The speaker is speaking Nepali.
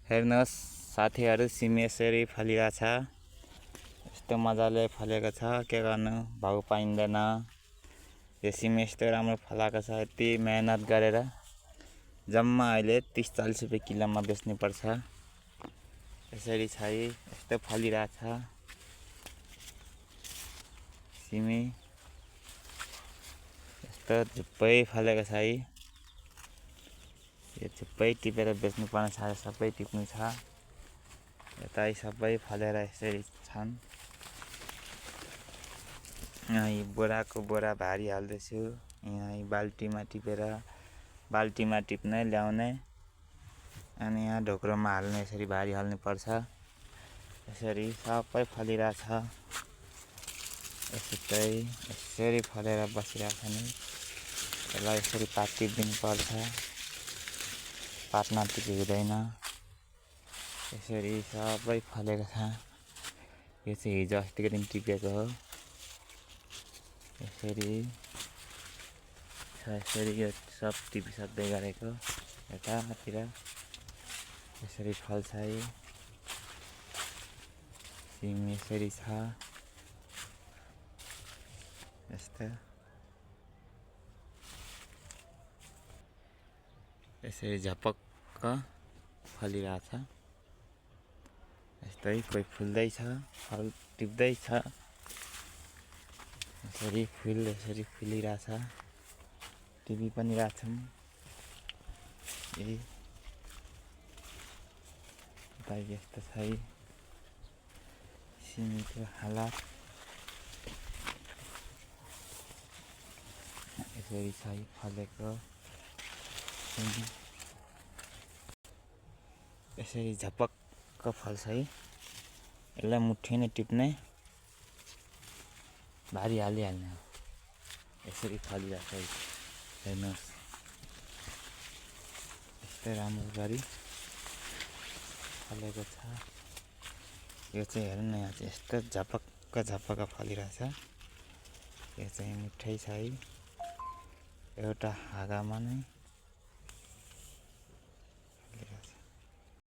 हेर्नुहोस् साथीहरू, सिमी यसरी फलिरहेछ। यस्तो मजाले फलेको छ, के गर्नु, भाउ पाइँदैन। यो सिमी यस्तो राम्रो फलाएको छ, यति मेहनत गरेर जम्मा अहिले 30-40 रुपियाँ किलोमा बेच्नुपर्छ। यसरी छ, यस्तो फलिरहेछ सिमी। यस्तो झुप्पै फलेको छ। यो झुप्पै टिपेर बेच्नुपर्ने छ, सबै टिप्नु छ। यता सबै फलेर यसरी छन्। यहाँ बोराको बोरा भारी हाल्दैछु। यहाँ बाल्टीमा टिपेर बाल्टीमा टिप्ने ल्याउने, अनि यहाँ ढोक्रोमा हाल्ने, यसरी भारी हाल्नु पर्छ। यसरी सबै फलिरहेछ। यसरी फलेर बसिरहेछ नि। यसलाई यसरी पात टिपिदिनु पर्छ, पात नटिपे हुँदैन। यसरी सबै फलेको छ। यो चाहिँ हिजो अस्तिको दिन टिपेको हो। यसरी यो सब टिपिसक्दै गरेको यतातिर यसरी फल्छ। सिमी यसरी छ, यस्तो यसरी झपक्क फलिरहेछ। यस्तै कोही फुल्दैछ, फल टिप्दैछ। यसरी फुलिरहेछ, टिपी पनि रहेछौँ। यस्तो छ सिमीको हालत। यसरी छ फलेको सिमी। यसरी झपक्क फल्छ। यसलाई मुठी नै टिप्ने, भारी हालिहाल्ने हो। यसरी फलिरहेछ। हेर्नुहोस्, यस्तै राम्रो गरी फलेको छ। यो चाहिँ हेर्नु न, यहाँ चाहिँ यस्तो झपक्क फलिरहेछ। यो चाहिँ मिठै छ। एउटा हाँगामा नै